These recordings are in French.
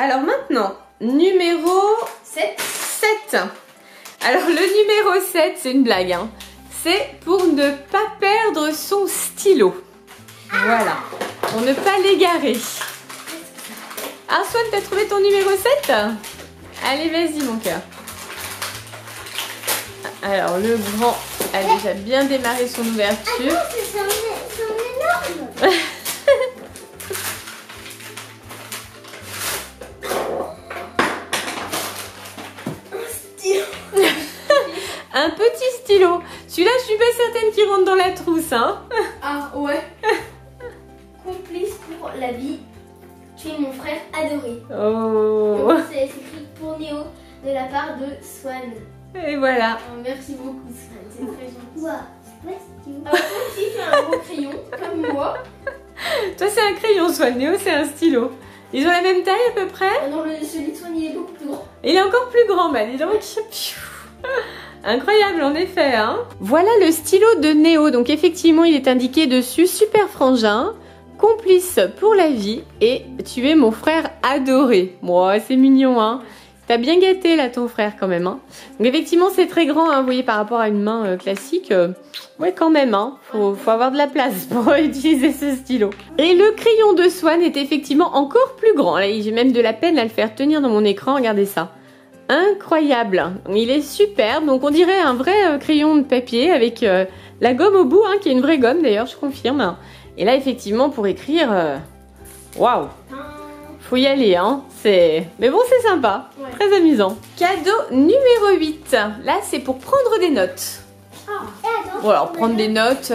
Alors maintenant, numéro 7. Alors le numéro 7, c'est une blague, hein. C'est pour ne pas perdre son stylo. Voilà, pour ne pas l'égarer. Ah, Swan, t'as trouvé ton numéro 7? Allez, vas-y, mon cœur. Alors, le grand a déjà bien démarré son ouverture. Attends, c'est un énorme. Un petit stylo. Celui-là, je suis pas certaine qu'il rentre dans la trousse, hein. Ah, ouais. Complice pour la vie. Tu es mon frère adoré. Oh. C'est écrit pour Néo de la part de Swan. Et voilà. Oh, merci beaucoup, Swan. C'est très gentil. Ouais, toi aussi, tu as un gros crayon, comme moi. Toi, c'est un crayon, Swan. Néo, c'est un stylo. Ils ont la même taille à peu près? Ah non, celui de Swan, il est beaucoup plus grand. Il est encore plus grand, bah dis donc. Incroyable en effet, hein. Voilà le stylo de Néo. Donc effectivement, il est indiqué dessus super frangin, complice pour la vie et tu es mon frère adoré. Bon, c'est mignon, hein. T'as bien gâté là ton frère quand même, hein. Donc effectivement, c'est très grand, hein. Vous voyez par rapport à une main classique. Ouais, quand même, hein. Faut avoir de la place pour utiliser ce stylo. Et le crayon de Swan est effectivement encore plus grand. Là, j'ai même de la peine à le faire tenir dans mon écran. Regardez ça. Incroyable, il est superbe, donc on dirait un vrai crayon de papier avec la gomme au bout, hein, qui est une vraie gomme d'ailleurs, je confirme. Et là effectivement pour écrire, waouh, faut y aller, hein. Mais bon, c'est sympa, ouais. Très amusant. Cadeau numéro 8, là c'est pour prendre des notes. Bon alors prendre des notes,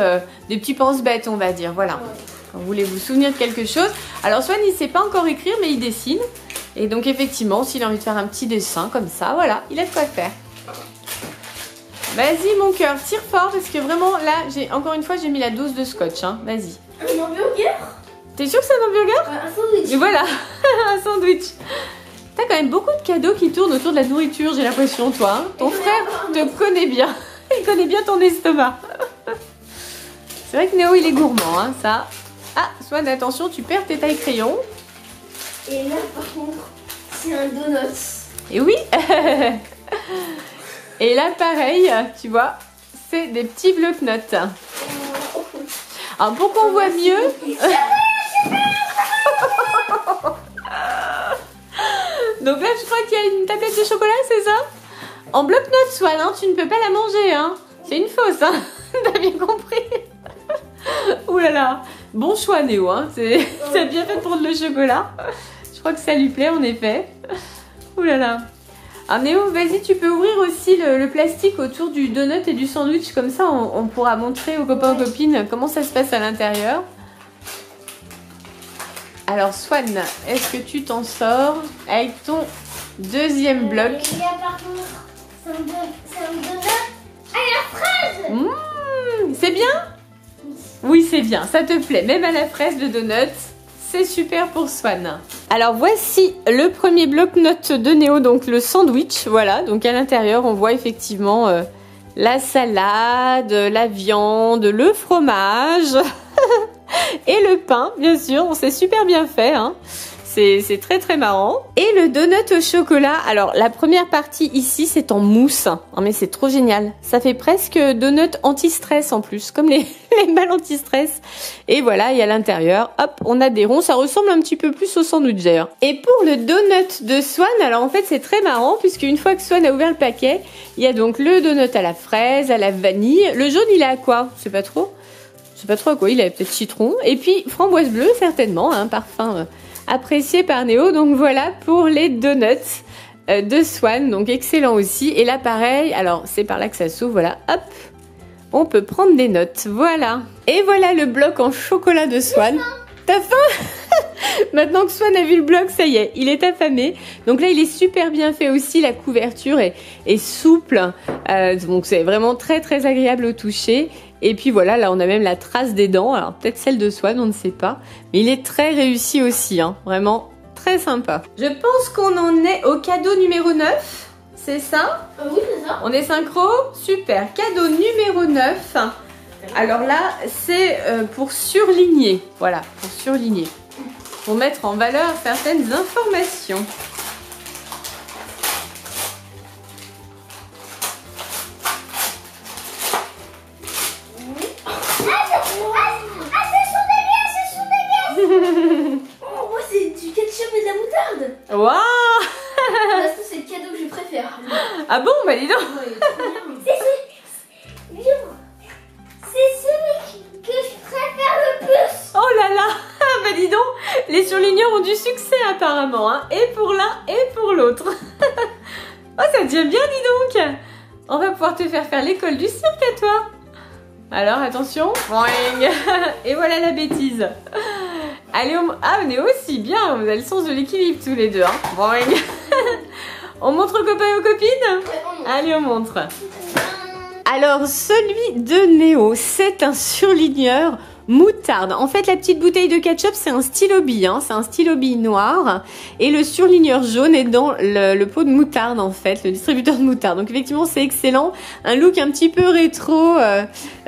des petits pense-bêtes on va dire, voilà. Quand vous voulez vous souvenir de quelque chose. Alors Swan il sait pas encore écrire mais il dessine. Et donc effectivement, s'il a envie de faire un petit dessin comme ça, voilà, il a de quoi faire. Vas-y mon cœur, tire fort parce que vraiment là, encore une fois, j'ai mis la dose de scotch, hein. Vas-y. Un hamburger? T'es sûr que c'est un hamburger? Un sandwich. Et voilà, un sandwich. T'as quand même beaucoup de cadeaux qui tournent autour de la nourriture, j'ai l'impression, toi. Hein. Ton frère te connaît bien. Il connaît bien ton estomac. C'est vrai que Néo, il est gourmand, hein, ça. Ah, Swan, attention, tu perds tes tailles crayons. Et là, par contre, c'est un donut. Et oui. Et là, pareil, tu vois, c'est des petits blocs-notes. Alors, pour qu'on voit mieux... Donc là, je crois qu'il y a une tablette de chocolat, c'est ça? En bloc-notes, Swan, hein, tu ne peux pas la manger, hein. C'est une fausse, hein. T'as bien compris? Ouh là là. Bon choix, Néo, hein. C'est bien fait pour le chocolat. Je crois que ça lui plaît, en effet. Ouh là là. Alors Néo, vas-y, tu peux ouvrir aussi le plastique autour du donut et du sandwich. Comme ça, on pourra montrer aux copains et aux copines comment ça se passe à l'intérieur. Alors Swan, est-ce que tu t'en sors avec ton deuxième bloc? Il y a par contre, c'est un donut à la fraise. C'est bien? Oui, c'est bien, ça te plaît. Même à la fraise, le donut, c'est super pour Swan. Alors voici le premier bloc-notes de Néo, donc le sandwich. Voilà, donc à l'intérieur, on voit effectivement la salade, la viande, le fromage et le pain, bien sûr. C'est super bien fait, hein. C'est très très marrant. Et le donut au chocolat, alors la première partie ici c'est en mousse. Oh, mais c'est trop génial. Ça fait presque donut anti-stress en plus, comme les balles anti-stress. Et voilà, et à l'intérieur, hop, on a des ronds. Ça ressemble un petit peu plus au sandwich d'ailleurs. Et pour le donut de Swan, alors en fait c'est très marrant puisque une fois que Swan a ouvert le paquet, il y a donc le donut à la fraise, à la vanille. Le jaune il est à quoi? Je sais pas trop. Je sais pas trop à quoi, il a peut-être citron. Et puis framboise bleue certainement, un parfum... apprécié par Néo. Donc voilà pour les donuts de Swan, donc excellent aussi. Et là pareil, alors c'est par là que ça s'ouvre, voilà, hop, on peut prendre des notes, voilà. Et voilà le bloc en chocolat de Swan. T'as faim? Maintenant que Swan a vu le bloc, ça y est, il est affamé. Donc là il est super bien fait aussi, la couverture est souple, donc c'est vraiment très très agréable au toucher. Et puis voilà, là on a même la trace des dents, alors peut-être celle de Swan, on ne sait pas. Mais il est très réussi aussi, hein. Vraiment très sympa. Je pense qu'on en est au cadeau numéro 9, c'est ça? Oui, c'est ça. On est synchro? Super, cadeau numéro 9. Alors là, c'est pour surligner, voilà, pour surligner. pour mettre en valeur certaines informations. Oh, c'est du ketchup et de la moutarde. Waouh! Ça, c'est le cadeau que je préfère. Ah bon, bah dis donc. C'est celui que je préfère le plus. Oh là là, bah dis donc, les surligneurs ont du succès apparemment, hein, et pour l'un et pour l'autre. Oh, ça tient bien, dis donc. On va pouvoir te faire l'école du cirque à toi. Alors, attention. Boing. Et voilà la bêtise. Allez, ah, on est aussi bien, vous avez le sens de l'équilibre tous les deux. Hein. Boing. On montre aux copains et aux copines? Allez, on montre. Alors, celui de Néo, c'est un surligneur moutarde. En fait, la petite bouteille de ketchup, c'est un stylo bille, hein, c'est un stylo bille noir. Et le surligneur jaune est dans le pot de moutarde, en fait, le distributeur de moutarde. Donc, effectivement, c'est excellent. Un look un petit peu rétro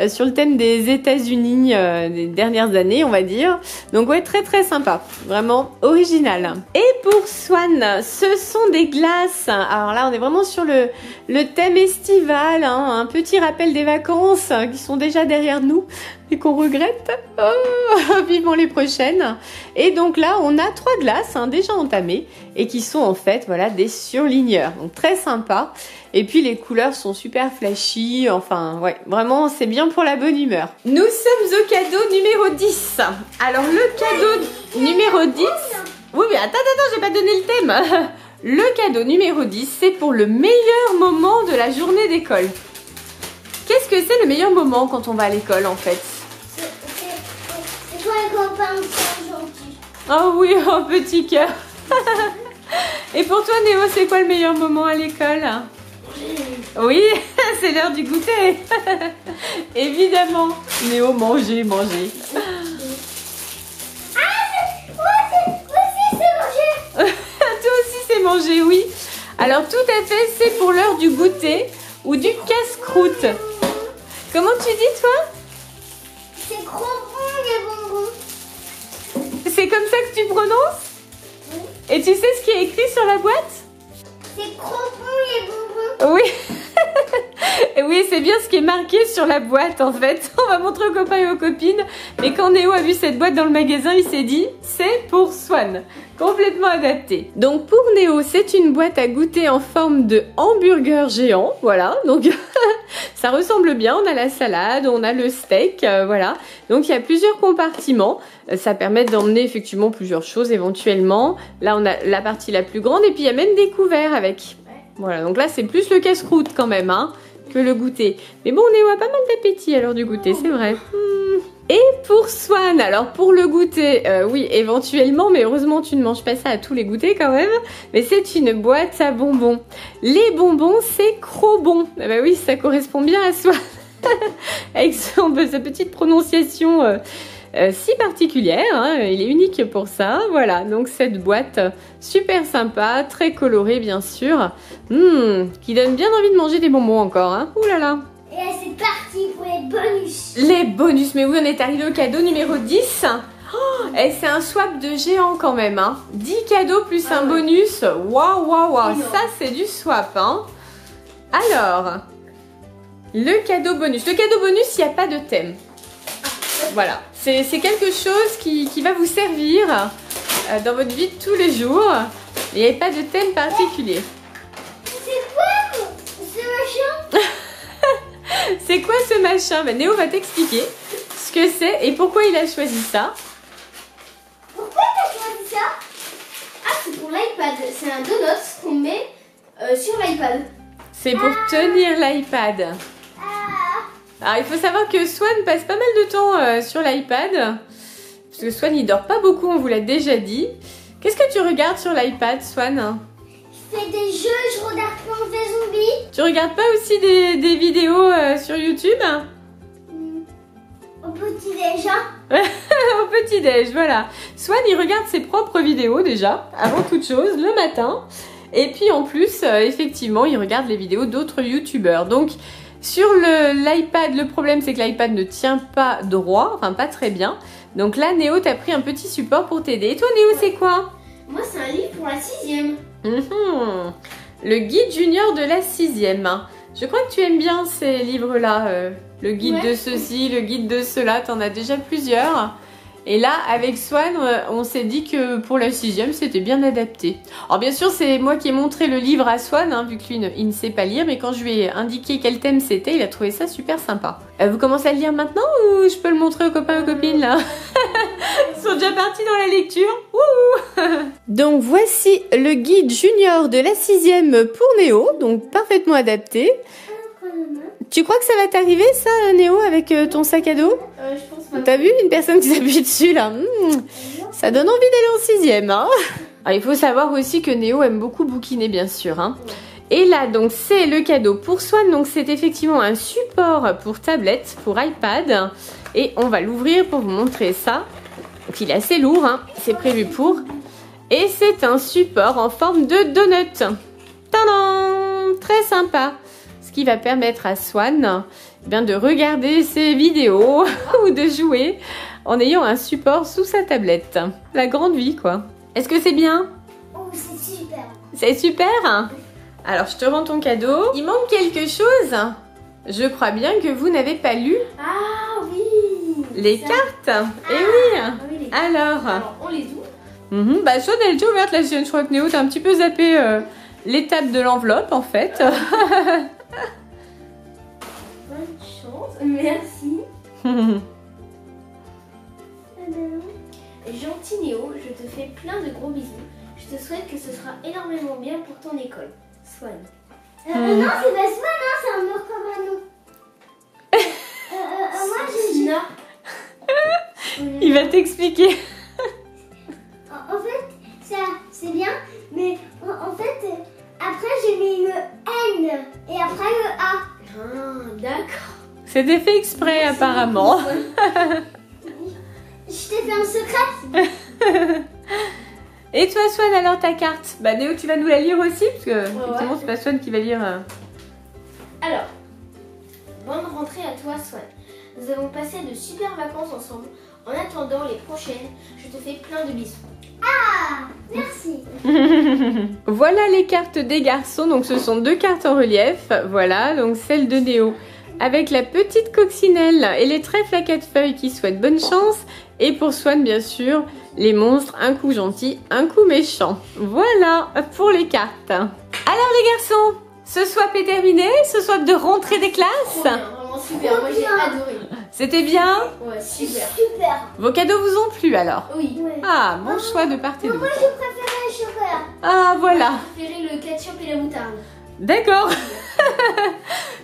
sur le thème des États-Unis des dernières années, on va dire. Donc, ouais, très très sympa. Vraiment original. Et pour Swan, ce sont des glaces. Alors là, on est vraiment sur le thème estival, hein, un petit rappel des vacances qui sont déjà derrière nous et qu'on regrette. Oh, vivement les prochaines. Et donc là, on a 3 glaces hein, déjà entamées et qui sont en fait voilà des surligneurs. Donc très sympa. Et puis les couleurs sont super flashy. Enfin, ouais, vraiment, c'est bien pour la bonne humeur. Nous sommes au cadeau numéro 10. Alors le cadeau numéro 10... Oui, mais attends, j'ai pas donné le thème. Le cadeau numéro 10, c'est pour le meilleur moment de la journée d'école. Qu'est-ce que c'est le meilleur moment quand on va à l'école en fait? C'est toi les copains qui sont gentils. Oh oui, un petit cœur. Et pour toi Néo, c'est quoi le meilleur moment à l'école? Oui, c'est l'heure du goûter. Évidemment. Néo, manger. Toi aussi c'est manger, oui. Alors tout à fait, c'est pour l'heure du goûter ou du casse-croûte. Comment tu dis toi? C'est trop bon les bonbons. C'est comme ça que tu prononces? Oui. Et tu sais ce qui est écrit sur la boîte? C'est trop bon les bonbons. Oui. Oui, c'est bien ce qui est marqué sur la boîte en fait. On va montrer aux copains et aux copines. Mais quand Néo a vu cette boîte dans le magasin, il s'est dit c'est pour Swan. Complètement adapté. Donc pour Néo, c'est une boîte à goûter en forme de hamburger géant. Voilà, donc ça ressemble bien. On a la salade, on a le steak, voilà. Donc il y a plusieurs compartiments. Ça permet d'emmener effectivement plusieurs choses éventuellement. Là, on a la partie la plus grande et puis il y a même des couverts avec. Voilà, donc là c'est plus le casse-croûte quand même, hein, que le goûter. Mais bon, Néo a pas mal d'appétit à l'heure du goûter, c'est vrai. Et pour Swan, alors pour le goûter, oui, éventuellement, mais heureusement tu ne manges pas ça à tous les goûters quand même. Mais c'est une boîte à bonbons. Les bonbons, c'est Crobon. Ah bah oui, ça correspond bien à Swan. Avec sa petite prononciation si particulière, hein, il est unique pour ça. Voilà, donc cette boîte super sympa, très colorée bien sûr, qui donne bien envie de manger des bonbons encore. Hein. Ouh là là. Et là c'est parti pour les bonus. Les bonus, mais oui, on est arrivé au cadeau numéro 10. Oh, et c'est un swap de géant quand même. Hein. 10 cadeaux plus un bonus. Waouh. Ça c'est du swap. Hein. Alors, le cadeau bonus. Le cadeau bonus, il n'y a pas de thème. Voilà, c'est quelque chose qui va vous servir dans votre vie de tous les jours. Il n'y a pas de thème particulier. C'est quoi ce machin? C'est quoi ce machin? Ben, Néo va t'expliquer ce que c'est et pourquoi il a choisi ça. Pourquoi tu as choisi ça? Ah, c'est pour l'iPad. C'est un donut qu'on met sur l'iPad. C'est pour tenir l'iPad. Alors, il faut savoir que Swan passe pas mal de temps sur l'iPad. Parce que Swan, il dort pas beaucoup, on vous l'a déjà dit. Qu'est-ce que tu regardes sur l'iPad, Swan? Je fais des jeux, je regarde Plantes des Zombies. Tu regardes pas aussi des vidéos sur YouTube? Au petit-déj. Au petit-déj, voilà. Swan, il regarde ses propres vidéos déjà, avant toute chose, le matin. Et puis en plus, effectivement, il regarde les vidéos d'autres youtubeurs. Donc, sur l'iPad, le problème c'est que l'iPad ne tient pas droit, enfin pas très bien. Donc là, Néo, t'as pris un petit support pour t'aider. Et toi, Néo, c'est quoi? Moi, c'est un livre pour la 6e. Le guide junior de la 6e. Je crois que tu aimes bien ces livres-là. Le guide de ceci, le guide de cela. T'en as déjà plusieurs. Et là, avec Swan, on s'est dit que pour la 6e, c'était bien adapté. Alors bien sûr, c'est moi qui ai montré le livre à Swan, hein, vu que lui, il ne sait pas lire. Mais quand je lui ai indiqué quel thème c'était, il a trouvé ça super sympa. Vous commencez à le lire maintenant ou je peux le montrer aux copains et aux copines là? Ils sont déjà partis dans la lecture. Donc voici le guide junior de la 6e pour Néo, donc parfaitement adapté. Tu crois que ça va t'arriver ça, Néo, avec ton sac à dos? Je pense pas. T'as vu une personne qui s'appuie dessus là? Ça donne envie d'aller en 6e. Hein. Alors, il faut savoir aussi que Néo aime beaucoup bouquiner, bien sûr. Hein. Et là, donc, c'est le cadeau pour Swan. Donc, c'est effectivement un support pour tablette, pour iPad. Et on va l'ouvrir pour vous montrer ça. Donc, il est assez lourd, hein. C'est prévu pour. Et c'est un support en forme de donut. Tadam! Très sympa. Ce qui va permettre à Swan de regarder ses vidéos ou de jouer en ayant un support sous sa tablette. La grande vie, quoi. Est-ce que c'est bien? Oh, c'est super. C'est super. Alors, je te rends ton cadeau. Il manque quelque chose. Je crois bien que vous n'avez pas lu les cartes. Eh oui. Les Alors, on les ouvre. Bah, Swan, elle est déjà ouverte la sienne. Je crois que Néo, t'as un petit peu zappé l'étape de l'enveloppe, en fait. Bonne chance. Merci. Gentil Néo, je te fais plein de gros bisous. Je te souhaite que ce sera énormément bien pour ton école. Swan. Non, c'est pas Swan, hein, c'est un mort comme un nom. Moi, j'ai... Il va t'expliquer. En fait, ça, c'est bien, mais en fait, après, j'ai mis le N et après le A. Ah, d'accord. C'était fait exprès, apparemment. Je t'ai fait un secret. Et toi, Swan, alors ta carte? Bah, Néo, tu vas nous la lire aussi? Parce que, effectivement, c'est pas Swan qui va lire. Alors, bonne rentrée à toi, Swan. Nous avons passé de super vacances ensemble. En attendant les prochaines, je te fais plein de bisous. Ah, merci. Voilà les cartes des garçons. Donc, ce sont 2 cartes en relief. Voilà, donc celle de Néo avec la petite coccinelle et les trèfles à 4 feuilles qui souhaitent bonne chance. Et pour Swan, bien sûr, les monstres, un coup gentil, un coup méchant. Voilà pour les cartes. Alors les garçons, ce swap est terminé, ce swap de rentrée des classes. Trop bien, vraiment super, moi j'ai adoré. C'était bien? Ouais, super. Super. Vos cadeaux vous ont plu alors? Oui. Ah, bon choix de part et d'autre. Moi j'ai préféré le chocolat. Ah, voilà. J'ai préféré le ketchup et la moutarde. D'accord.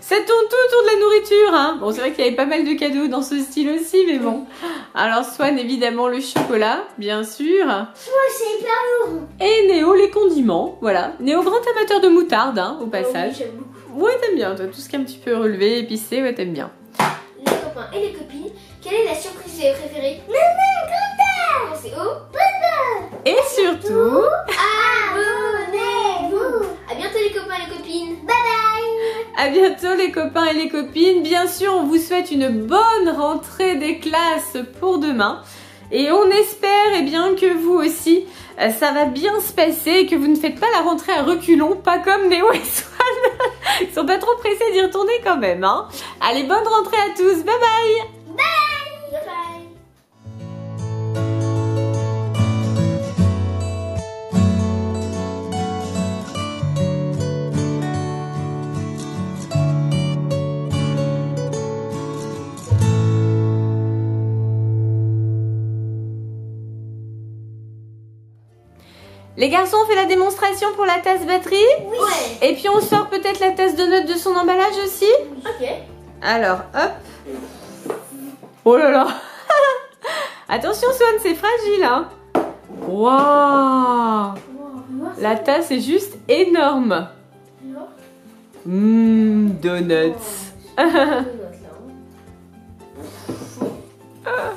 Ça tourne tout autour de la nourriture, hein. Bon, c'est vrai qu'il y avait pas mal de cadeaux dans ce style aussi, mais bon. Alors, Swan, évidemment, le chocolat, bien sûr. Ouais, c'est hyper lourd. Et Néo, les condiments, voilà. Néo, grand amateur de moutarde, hein, au passage. Oui, j'aime beaucoup. Ouais, t'aimes bien, toi, tout ce qui est un petit peu relevé, épicé, ouais, t'aimes bien. Les copains et les copines, quelle est la surprise que vous avez préférée? Maman, grand-père. Pensez au bonheur. Et surtout... Abonnez-vous. À bientôt les copains et les copines. Bye bye. À bientôt les copains et les copines. Bien sûr, on vous souhaite une bonne rentrée des classes pour demain. Et on espère bien que vous aussi, ça va bien se passer et que vous ne faites pas la rentrée à reculons, pas comme Néo et Swan. Ils sont pas trop pressés d'y retourner quand même. Hein. Allez, bonne rentrée à tous. Bye bye. Bye. Bye bye. Les garçons, on fait la démonstration pour la tasse batterie. Oui. Et puis on sort peut-être la tasse de notes de son emballage aussi. Ok. Alors, hop. Oh là là. Attention Swan, c'est fragile, hein. Waouh. La tasse est juste énorme. Donuts.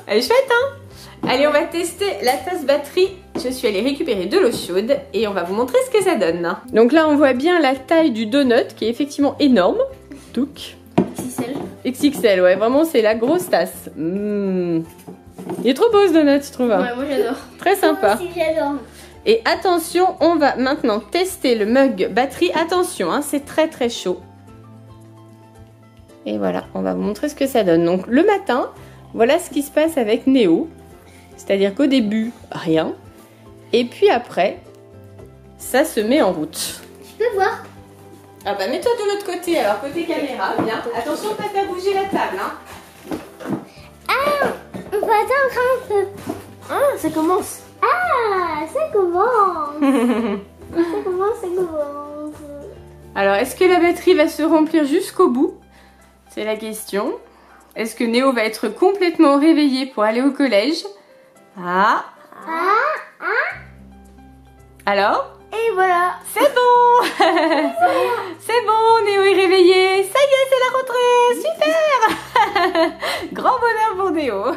Elle est chouette, hein. Allez, on va tester la tasse batterie. Je suis allée récupérer de l'eau chaude et on va vous montrer ce que ça donne. Donc là, on voit bien la taille du donut qui est effectivement énorme. Touc. XXL. XXL, ouais, vraiment, c'est la grosse tasse. Il est trop beau ce donut, je trouve. Ouais, moi j'adore. Très sympa. Moi aussi j'adore. Et attention, on va maintenant tester le mug batterie. Attention, hein, c'est très très chaud. Et voilà, on va vous montrer ce que ça donne. Donc le matin, voilà ce qui se passe avec Néo. C'est-à-dire qu'au début, rien. Et puis après, ça se met en route. Tu peux voir. Ah bah mets-toi de l'autre côté, alors côté caméra, bien. Attention, pas faire bouger la table, hein. Ah, on va attendre un peu. Ah, ça commence. Ah, ça commence. Ça commence. Alors, est-ce que la batterie va se remplir jusqu'au bout? C'est la question. Est-ce que Néo va être complètement réveillé pour aller au collège? Ah. Alors? Et voilà. C'est bon. C'est bon, Néo est réveillé. Ça y est, c'est la rentrée. Super. Grand bonheur pour Néo.